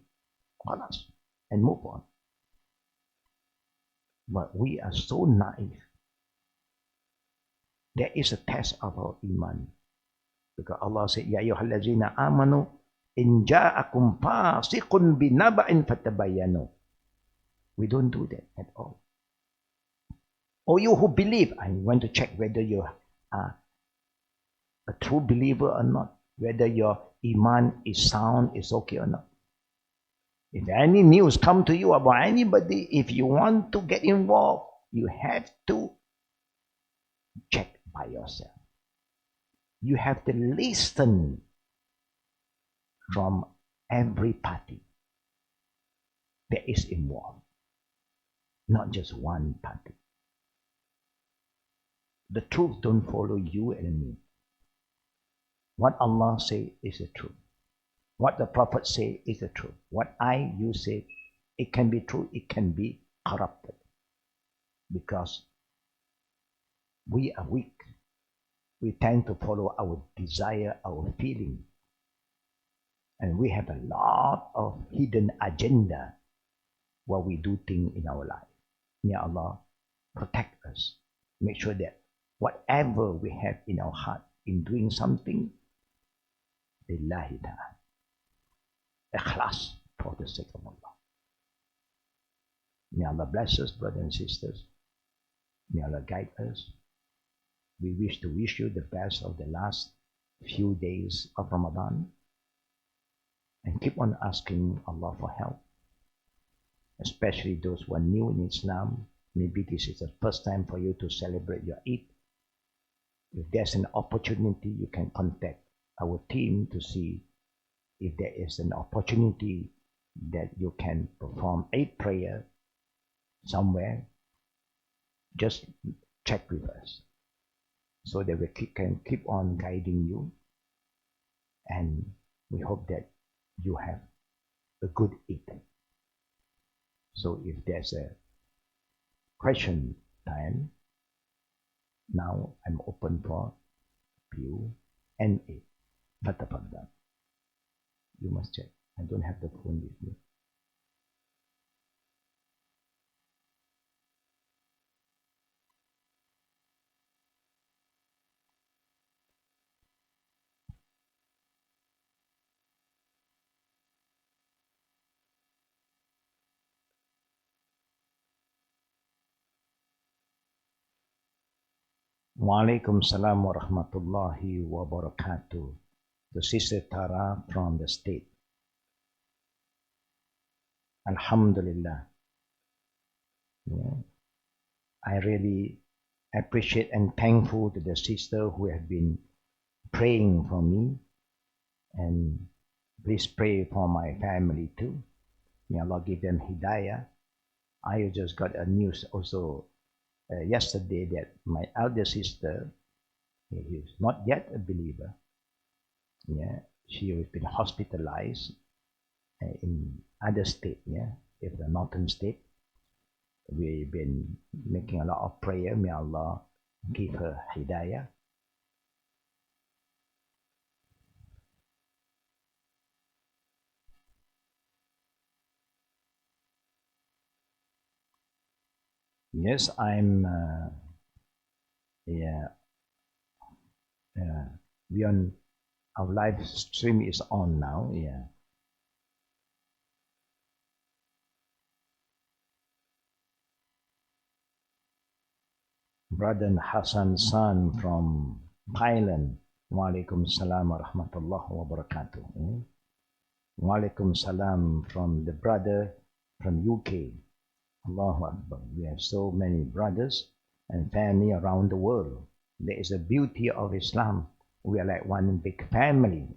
Speaker 1: and move on. But we are so naive. There is a test of our iman. Because Allah said, Ya ayyuhallazina amanu in ja'akum fasiqun binaba'in fatabayyanu. We don't do that at all. Or you who believe, I want to check whether you are a true believer or not, whether your iman is sound, is okay or not. If any news come to you about anybody, if you want to get involved, you have to check by yourself. You have to listen from every party that is involved, not just one party. The truth don't follow you and me. What Allah say is the truth. What the Prophet say is the truth. What you say, it can be true, it can be corrupted. Because we are weak. We tend to follow our desire, our feeling. And we have a lot of hidden agenda while we do things in our life. May Allah protect us. Make sure that whatever we have in our heart in doing something, Lillahi ta'ala. Ikhlas, for the sake of Allah. May Allah bless us, brothers and sisters. May Allah guide us. We wish you the best of the last few days of Ramadan. And keep on asking Allah for help. Especially those who are new in Islam. Maybe this is the first time for you to celebrate your Eid. If there's an opportunity, you can contact our team to see if there is an opportunity that you can perform Eid prayer somewhere. Just check with us so that we can keep on guiding you, and we hope that you have a good Eid. So if there's a question time, now I'm open for Q&A. Fatafaddal. You must check. I don't have the phone with me. Walaikum salam wa rahmatullahi wa barakatuh. The Sister Tara from the state. Alhamdulillah. Yeah. I really appreciate and thankful to the sister who have been praying for me. And please pray for my family too. May Allah give them hidayah. I just got a news also yesterday that my elder sister is not yet a believer. Yeah, she has been hospitalized in other state. Yeah, in the northern state. We've been making a lot of prayer. May Allah give her hidayah. Yes, I'm. Yeah, We on our live stream is on now. Yeah. Brother Hassan San from Thailand. Walaikum salam wa rahmatullah wa barakatuh. Walaikum salam from the brother from UK. Allahu Akbar. We have so many brothers and family around the world. There is a beauty of Islam. We are like one big family.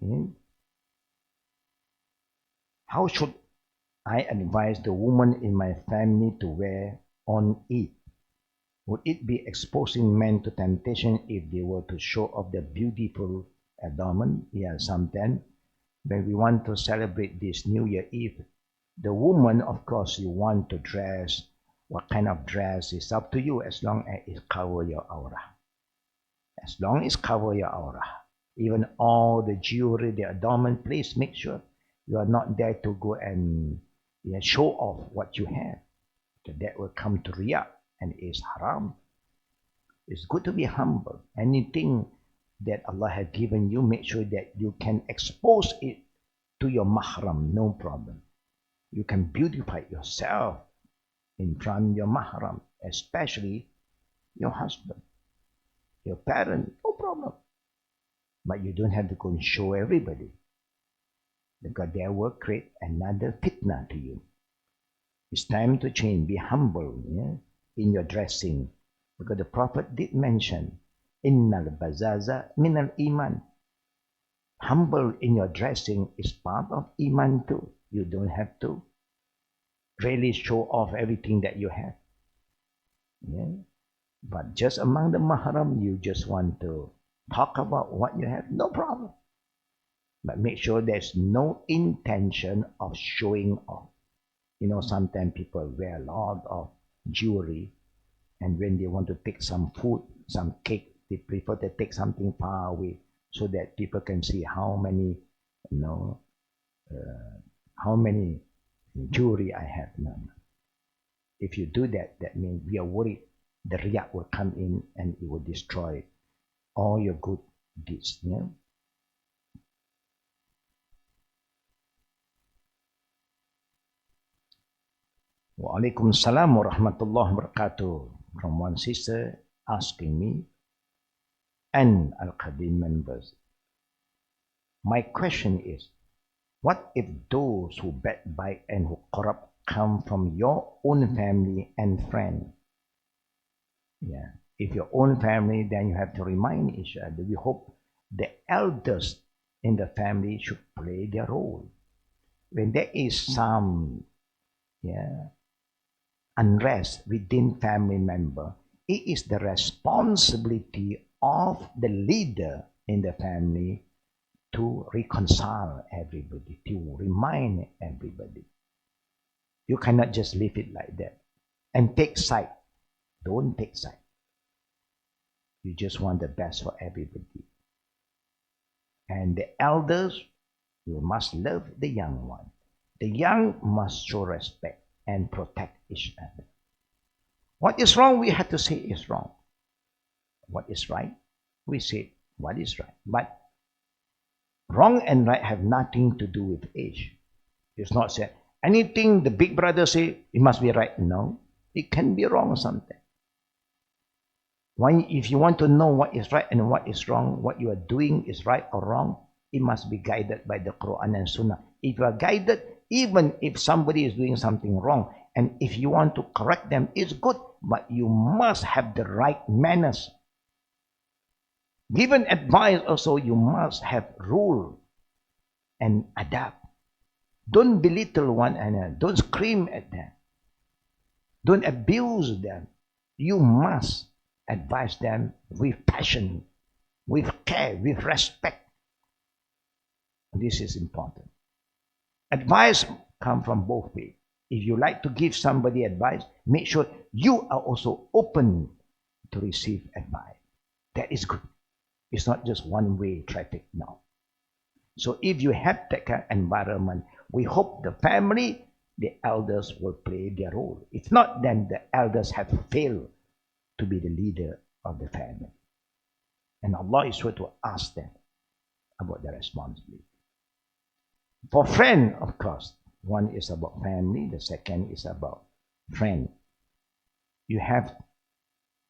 Speaker 1: How should I advise the woman in my family to wear on Eid? Would it be exposing men to temptation if they were to show off their beautiful adornment? Yeah, sometimes when we want to celebrate this New Year Eve, the woman, of course, you want to dress. What kind of dress is up to you as long as it covers your aura. As long as it covers your aura. Even all the jewelry, the adornment, please make sure you are not there to go and show off what you have. Because that will come to riyah and is haram. It's good to be humble. Anything that Allah has given you, make sure that you can expose it to your mahram, no problem. You can beautify yourself in front of your mahram, especially your husband, your parent, no problem. But you don't have to go and show everybody, because that will create another fitna to you. It's time to change. Be humble in your dressing, because the Prophet did mention, Innal bazaza minal iman. Humble in your dressing is part of iman too. You don't have to really show off everything that you have. But just among the mahram, you just want to talk about what you have, no problem. But make sure there's no intention of showing off. Sometimes people wear a lot of jewelry, and when they want to take some food, some cake, they prefer to take something far away so that people can see how many jewelry I have. No. If you do that, that means we are worried the riyah will come in and it will destroy all your good deeds. Wa alaikum salam wa rahmatullahi wa barakatuh. From one sister asking me and Al-Qadim members. My question is, what if those who backbite and who corrupt come from your own family and friends? If your own family, then you have to remind each other. We hope the elders in the family should play their role. When there is some unrest within family member, it is the responsibility of the leader in the family to reconcile everybody, to remind everybody. You cannot just leave it like that and take side. Don't take side. You just want the best for everybody. And the elders, you must love the young one. The young must show respect and protect each other. What is wrong, we have to say is wrong. What is right, we say what is right. But wrong and right have nothing to do with age. It's not said anything the big brother say, it must be right. No, it can be wrong sometimes. If you want to know what is right and what is wrong, what you are doing is right or wrong, it must be guided by the Quran and Sunnah. If you are guided, even if somebody is doing something wrong, and if you want to correct them, it's good, but you must have the right manners. Given advice also, you must have rule and adapt. Don't belittle one another. Don't scream at them. Don't abuse them. You must advise them with passion, with care, with respect. This is important. Advice comes from both ways. If you like to give somebody advice, make sure you are also open to receive advice. That is good. It's not just one-way traffic now. So if you have that kind of environment, we hope the family, the elders will play their role. If not, then the elders have failed to be the leader of the family. And Allah is sure to ask them about their responsibility. For friend, of course, one is about family, the second is about friend. You have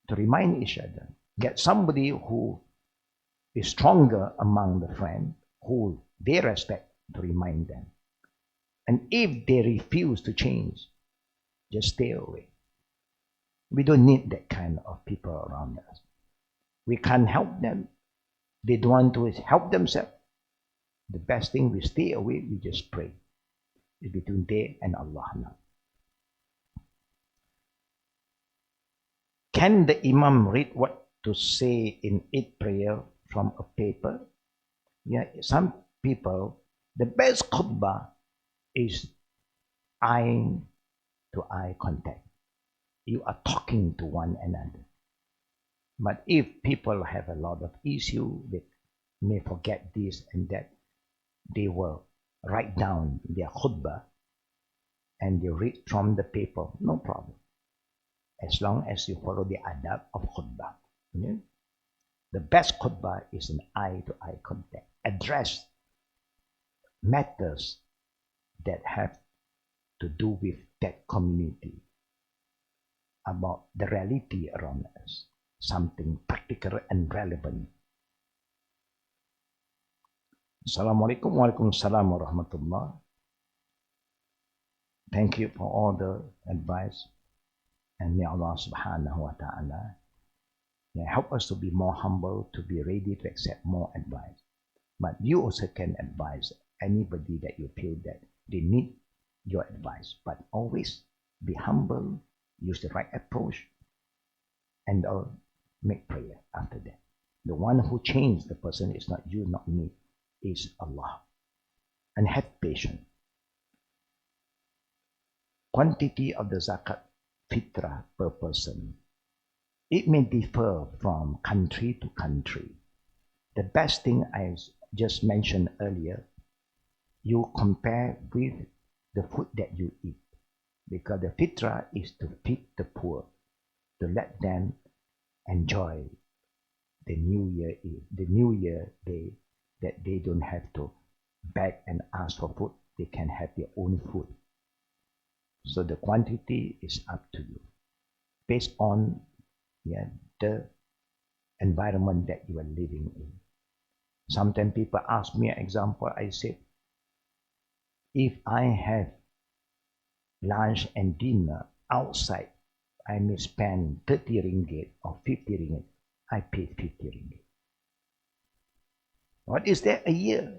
Speaker 1: to remind each other. Get somebody who is stronger among the friends, who they respect, to remind them. And if they refuse to change, just stay away. We don't need that kind of people around us. We can't help them. They don't want to help themselves. The best thing, we stay away, we just pray. It's between they and Allah now. Can the Imam read what to say in Eid prayer from a paper? Yeah, some people, the best khutbah is eye-to-eye contact. You are talking to one another. But if people have a lot of issue, they may forget this and that, they will write down their khutbah and they read from the paper, no problem. As long as you follow the adab of khutbah. Okay? The best khutbah is an eye-to-eye contact. Address matters that have to do with that community, about the reality around us, something practical and relevant. Assalamualaikum Waalaikumsalam warahmatullah. Thank you for all the advice, and may Allah subhanahu wa ta'ala help us to be more humble, to be ready to accept more advice. But you also can advise anybody that you feel that they need your advice. But always be humble, use the right approach, and make prayer after that. The one who changed the person is not you, not me, is Allah. And have patience. Quantity of the zakat fitrah per person, it may differ from country to country. The best thing I just mentioned earlier, you compare with the food that you eat. Because the fitrah is to feed the poor, to let them enjoy the New Year day, that they don't have to beg and ask for food. They can have their own food. So the quantity is up to you, based on the environment that you are living in. Sometimes people ask me an example. I say, if I have lunch and dinner outside, I may spend 30 ringgit or 50 ringgit. I pay 50 ringgit. What is that a year?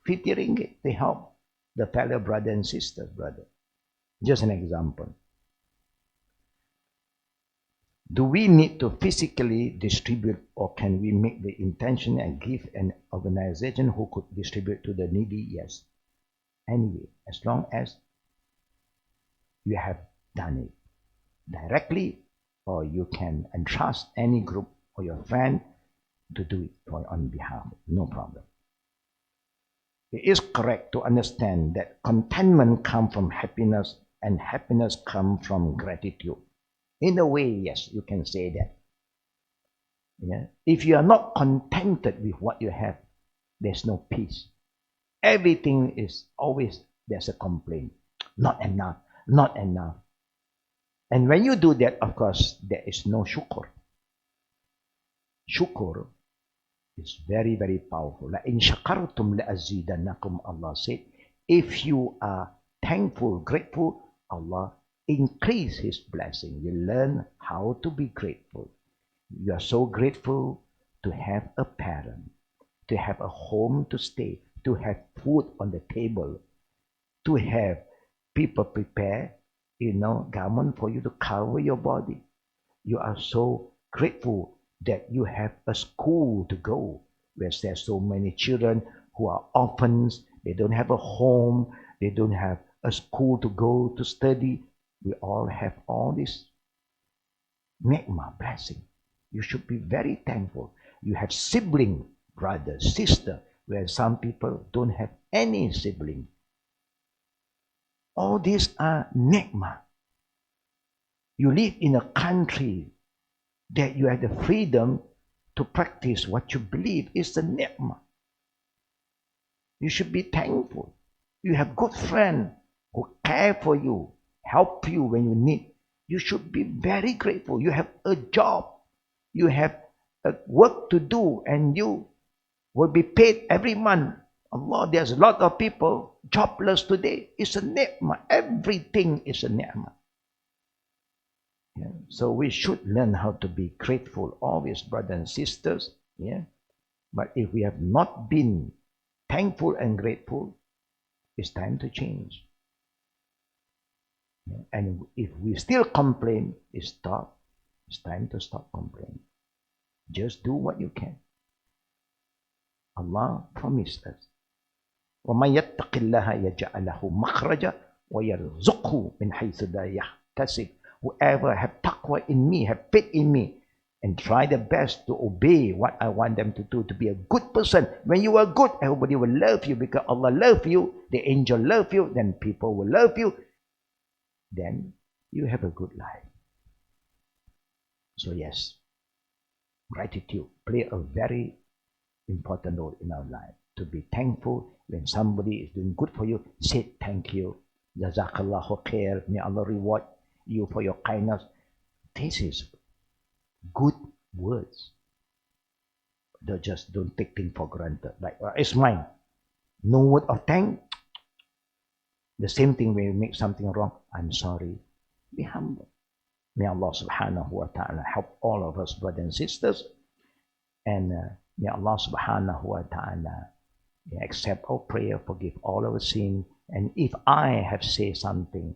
Speaker 1: 50 ringgit to help the fellow brother and sister, brother. Just an example. Do we need to physically distribute, or can we make the intention and give an organization who could distribute to the needy? Yes. Anyway, as long as you have done it directly, or you can entrust any group or your friend to do it on behalf, no problem. It is correct to understand that contentment comes from happiness and happiness comes from gratitude. In a way, yes, you can say that. Yeah? If you are not contented with what you have, there's no peace. Everything is always, there's a complaint. Not enough, not enough. And when you do that, of course, there is no shukr. Shukr is very, very powerful. La in shakartum la azidannakum, Allah said. If you are thankful, grateful, Allah increase His blessing. You learn how to be grateful. You are so grateful to have a parent, to have a home to stay, to have food on the table, to have people prepare, garment for you to cover your body. You are so grateful that you have a school to go, where there's so many children who are orphans, they don't have a home, they don't have a school to go to study. We all have all this nikmah, blessing. You should be very thankful. You have sibling, brother, sister, where some people don't have any sibling. All these are nikmah. You live in a country that you have the freedom to practice what you believe is the ni'mah. You should be thankful. You have good friends who care for you, help you when you need. You should be very grateful. You have a job. You have a work to do, and you will be paid every month. Allah, there's a lot of people jobless today. It's a ni'mah. Everything is a ni'mah. Yeah. So we should learn how to be grateful always, brothers and sisters. Yeah. But if we have not been thankful and grateful, it's time to change. Yeah. And if we still complain, it's time to stop complaining. Just do what you can. Allah promised us. وَمَنْ يَتَّقِ اللَّهَ يَجْعَلْ لَهُ مَخْرَجًا وَيَرْزُقْهُ مِنْ حَيْثُ لَا يَحْتَسِبُ. Whoever have taqwa in me, have faith in me, and try their best to obey what I want them to do, to be a good person. When you are good, everybody will love you because Allah loves you, the angel love you, then people will love you. Then you have a good life. So yes, gratitude play a very important role in our life. To be thankful when somebody is doing good for you, say thank you. Jazakallahu khair. May Allah reward you for your kindness. This is good words. Don't take things for granted. Like, it's mine. No word of thanks. The same thing when you make something wrong. I'm sorry. Be humble. May Allah subhanahu wa ta'ala help all of us, brothers and sisters. And may Allah subhanahu wa ta'ala accept our prayer, forgive all our sin. And if I have said something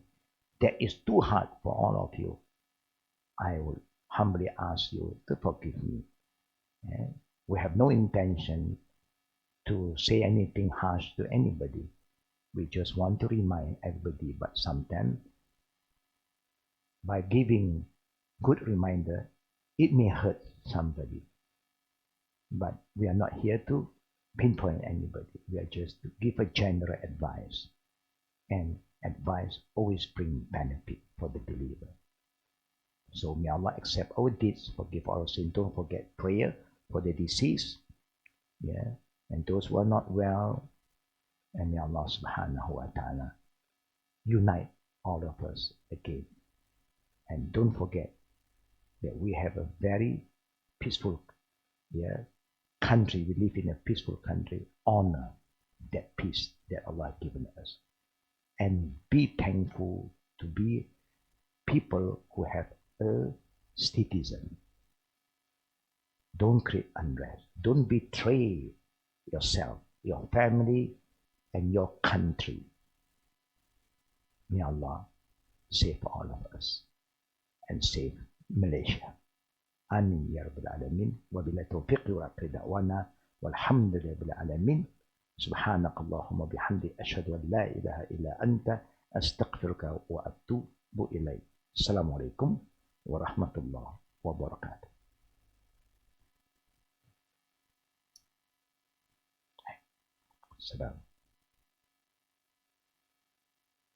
Speaker 1: that is too hard for all of you, I will humbly ask you to forgive me. We have no intention to say anything harsh to anybody. We just want to remind everybody, but sometimes by giving good reminder, it may hurt somebody. But we are not here to pinpoint anybody. We are just to give a general advice. And advice always brings benefit for the believer. So may Allah accept our deeds, forgive our sins. Don't forget prayer for the deceased. Yeah. And those who are not well. And may Allah subhanahu wa ta'ala unite all of us again. And don't forget that we have a very peaceful country. We live in a peaceful country. Honor that peace that Allah has given us. And be thankful to be people who have a citizen. Don't create unrest. Don't betray yourself, your family, and your country. May Allah save all of us and save Malaysia. Amin ya Rabbal Alamin. Wa billahi tawfiq wa aqri da'wana walhamdulillahi rabbil alamin. Subhanak Allahumma bihamdi ashhadu an la ilaha illa anta astaghfiruka wa atubu ilaik. Assalamualaikum warahmatullahi wabarakatuh. Salam.